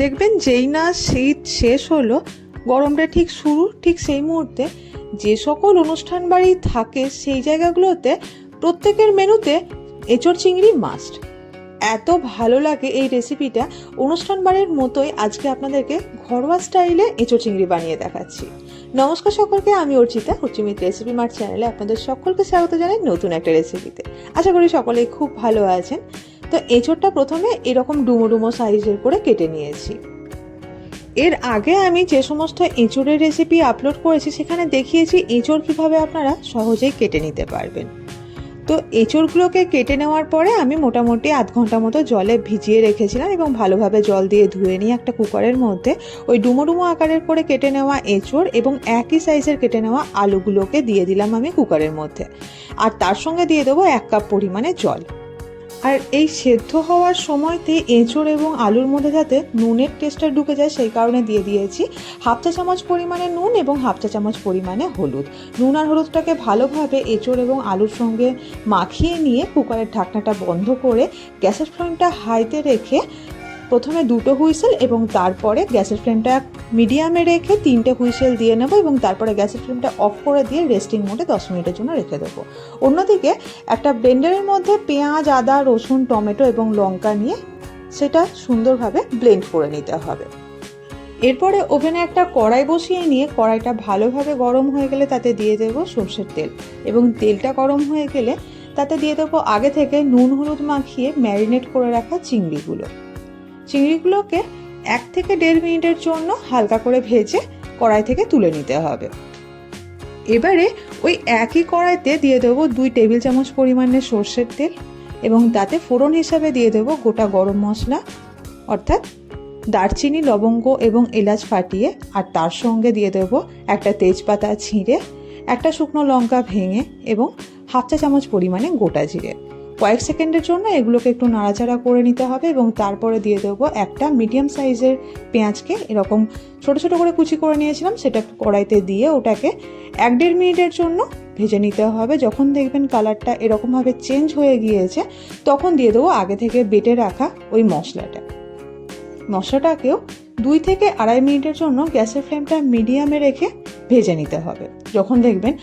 দেখবেন যেই না শীত শেষ হলো, গরমটা ঠিক শুরু, ঠিক সেই মুহূর্তে যে সকল অনুষ্ঠান বাড়ি থাকে সেই জায়গাগুলোতে প্রত্যেকের মেনুতে এঁচোড় চিংড়ি মাস্ট। এত ভালো লাগে এই রেসিপিটা। অনুষ্ঠান বাড়ির মতোই আজকে আপনাদেরকে ঘরোয়া স্টাইলে এঁচোড় চিংড়ি বানিয়ে দেখাচ্ছি। নমস্কার সকলকে, আমি অর্চিতা, রুচিমিত রেসিপি মার্ট চ্যানেলে আপনাদের সকলকে স্বাগত জানাই নতুন একটা রেসিপিতে। আশা করি সকলেই খুব ভালো আছেন। তো এঁচোড়টা প্রথমে এরকম ডুমো ডুমো সাইজের করে কেটে নিয়েছি। এর আগে আমি যে সমস্ত এঁচোড়ের রেসিপি আপলোড করেছি সেখানে দেখিয়েছি এঁচোড় কীভাবে আপনারা সহজেই কেটে নিতে পারবেন। তো এঁচোড়গুলোকে কেটে নেওয়ার পরে আমি মোটামুটি আধ ঘন্টা মতো জলে ভিজিয়ে রেখেছিলাম এবং ভালোভাবে জল দিয়ে ধুয়ে নিয়ে একটা কুকারের মধ্যে ওই ডুমো ডুমো আকারের করে কেটে নেওয়া এঁচোড় এবং একই সাইজের কেটে নেওয়া আলুগুলোকে দিয়ে দিলাম আমি কুকারের মধ্যে। আর তার সঙ্গে দিয়ে দেবো 1 কাপ পরিমাণে জল। আর এই সেদ্ধ হওয়ার সময়তে এঁচোড় এবং আলুর মধ্যে যাতে নুনের টেস্টটা ঢুকে যায় সেই কারণে দিয়ে দিয়েছি 1/2 চা চামচ পরিমাণে নুন এবং 1/2 চা চামচ পরিমাণে হলুদ। নুন আর হলুদটাকে ভালোভাবে এঁচোড় এবং আলুর সঙ্গে মাখিয়ে নিয়ে কুকারের ঢাকনাটা বন্ধ করে গ্যাসের ফ্লেমটা হাইতে রেখে প্রথমে 2টো হুইসেল এবং তারপরে গ্যাসের ফ্লেমটা মিডিয়ামে রেখে 3টে হুইসেল দিয়ে নেব এবং তারপরে গ্যাসের ফ্লেমটা অফ করে দিয়ে রেস্টিং মোডে 10 মিনিটের জন্য রেখে দেবো। অন্যদিকে একটা ব্লেন্ডারের মধ্যে পেঁয়াজ, আদা, রসুন, টমেটো এবং লঙ্কা নিয়ে সেটা সুন্দরভাবে ব্লেন্ড করে নিতে হবে। এরপরে ওভেনে একটা কড়াই বসিয়ে নিয়ে কড়াইটা ভালোভাবে গরম হয়ে গেলে তাতে দিয়ে দেবো সরষের তেল এবং তেলটা গরম হয়ে গেলে তাতে দিয়ে দেবো আগে থেকে নুন হলুদ মাখিয়ে ম্যারিনেট করে রাখা চিংড়িগুলোকে 1 থেকে 1.5 মিনিটের জন্য হালকা করে ভেজে কড়াই থেকে তুলে নিতে হবে। এবারে ওই একই কড়াইতে দিয়ে দেবো 2 টেবিল চামচ পরিমাণে সর্ষের তেল এবং তাতে ফোড়ন হিসাবে দিয়ে দেবো গোটা গরম মশলা অর্থাৎ দারচিনি, লবঙ্গ এবং এলাচ ফাটিয়ে, আর তার সঙ্গে দিয়ে দেবো একটা তেজপাতা ছিঁড়ে, একটা শুকনো লঙ্কা ভেঙে এবং 1/2 চা চামচ পরিমাণে গোটা জিরে। কয়েক সেকেন্ডের জন্য এগুলোকে একটু নাড়াচাড়া করে নিতে হবে এবং তারপরে দিয়ে দেবো একটা মিডিয়াম সাইজের পেঁয়াজকে এরকম ছোট ছোট করে কুচি করে নিয়েছিলাম, সেটা কড়াইতে দিয়ে ওটাকে 1-1.5 মিনিটের জন্য ভেজে নিতে হবে। যখন দেখবেন কালারটা এরকমভাবে চেঞ্জ হয়ে গিয়েছে তখন দিয়ে দেবো আগে থেকে বেটে রাখা ওই মশলাটাকেও 2 থেকে 2.5 মিনিটের জন্য গ্যাসের ফ্লেমটা মিডিয়ামে রেখে ভেজে নিতে হবে। যখন দেখবেন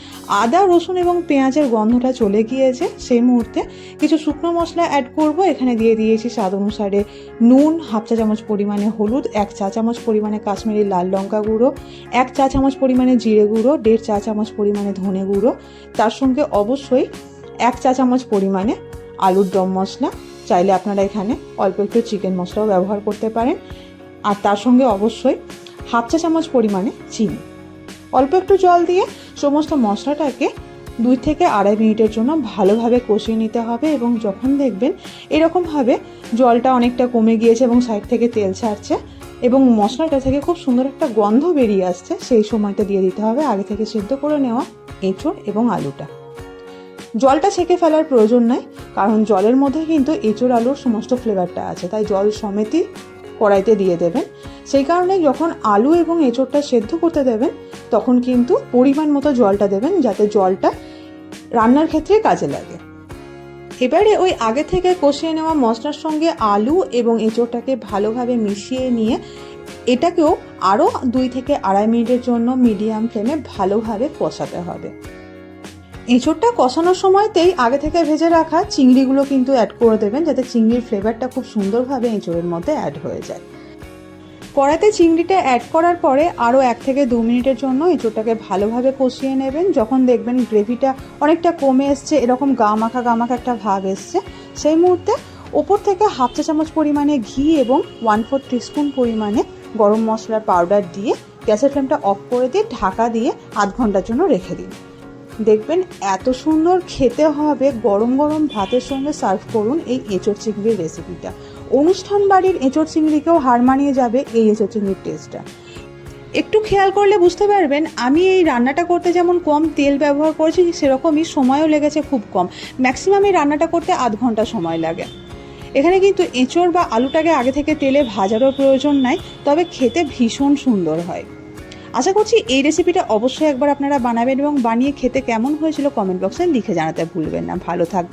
আদা, রসুন এবং পেঁয়াজের গন্ধটা চলে গিয়েছে সেই মুহূর্তে কিছু শুকনো মশলা অ্যাড করব। এখানে দিয়ে দিয়েছি স্বাদ অনুসারে নুন, 1/2 চা চামচ পরিমাণে হলুদ, 1 চা চামচ পরিমাণে কাশ্মীরি লাল লঙ্কা গুঁড়ো, 1 চা চামচ পরিমাণে জিরে গুঁড়ো, 1.5 চা চামচ পরিমাণে ধনে গুঁড়ো, তার সঙ্গে অবশ্যই 1 চা চামচ পরিমাণে আলুর দম মশলা। চাইলে আপনারা এখানে অল্প একটু চিকেন মশলাও ব্যবহার করতে পারেন। আর তার সঙ্গে অবশ্যই 1/2 চা চামচ পরিমাণে চিনি। অল্প একটু জল দিয়ে সমস্ত মশলাটাকে 2 থেকে 2.5 মিনিটের জন্য ভালোভাবে কষিয়ে নিতে হবে এবং যখন দেখবেন এরকমভাবে জলটা অনেকটা কমে গিয়েছে এবং সাইড থেকে তেল ছাড়ছে এবং মশলাটা থেকে খুব সুন্দর একটা গন্ধ বেরিয়ে আসছে, সেই সময়টা দিয়ে দিতে হবে আগে থেকে সেদ্ধ করে নেওয়া এঁচোড় এবং আলুটা। জলটা ছেঁকে ফেলার প্রয়োজন নাই, কারণ জলের মধ্যে কিন্তু এঁচোড় আলুর সমস্ত ফ্লেভারটা আছে, তাই জল সমেতই কড়াইতে দিয়ে দেবেন। সেই কারণে যখন আলু এবং এঁচোড়টা সেদ্ধ করতে দেবেন তখন কিন্তু পরিমাণ মতো জলটা দেবেন যাতে জলটা রান্নার ক্ষেত্রে কাজে লাগে। এবারে ওই আগে থেকে কষিয়ে নেওয়া মশলার সঙ্গে আলু এবং এঁচোড়টাকে ভালোভাবে মিশিয়ে নিয়ে এটাকেও আরও 2 থেকে 2.5 মিনিটের জন্য মিডিয়াম ফ্লেমে ভালোভাবে কষাতে হবে। এঁচোড়টা কষানোর সময়তেই আগে থেকে ভেজে রাখা চিংড়িগুলো কিন্তু অ্যাড করে দেবেন যাতে চিংড়ির ফ্লেভারটা খুব সুন্দরভাবে এঁচোড়ের মধ্যে অ্যাড হয়ে যায়। কড়াইতে চিংড়িটা অ্যাড করার পরে আরও 1 থেকে 2 মিনিটের জন্য এঁচোড়টাকে ভালোভাবে কষিয়ে নেবেন। যখন দেখবেন গ্রেভিটা অনেকটা কমে এসছে, এরকম গা মাখা একটা ভাব এসছে, সেই মুহূর্তে ওপর থেকে 1/2 চা চামচ পরিমাণে ঘি এবং 1/4 টিস্পুন পরিমাণে গরম মশলার পাউডার দিয়ে গ্যাসের ফ্লেমটা অফ করে দিয়ে ঢাকা দিয়ে আধ ঘন্টার জন্য রেখে দিন। দেখবেন এত সুন্দর খেতে হবে। গরম গরম ভাতের সঙ্গে সার্ভ করুন এই এঁচোড় চিংড়ির রেসিপিটা। অনুষ্ঠান বাড়ির এঁচোড় চিংড়িকেও হার মানিয়ে যাবে এই এঁচোড় চিংড়ির টেস্টটা। একটু খেয়াল করলে বুঝতে পারবেন আমি এই রান্নাটা করতে যেমন কম তেল ব্যবহার করেছি সেরকমই সময়ও লেগেছে খুব কম। ম্যাক্সিমাম এই রান্নাটা করতে আধ ঘন্টা সময় লাগে। এখানে কিন্তু এঁচোড় বা আলুটাকে আগে থেকে তেলে ভাজারও প্রয়োজন নাই, তবে খেতে ভীষণ সুন্দর হয়। আশা করছি এই রেসিপিটা অবশ্যই একবার আপনারা বানাবেন এবং বানিয়ে খেতে কেমন হয়েছিল কমেন্ট বক্সে লিখে জানাতে ভুলবেন না। ভালো থাকবেন।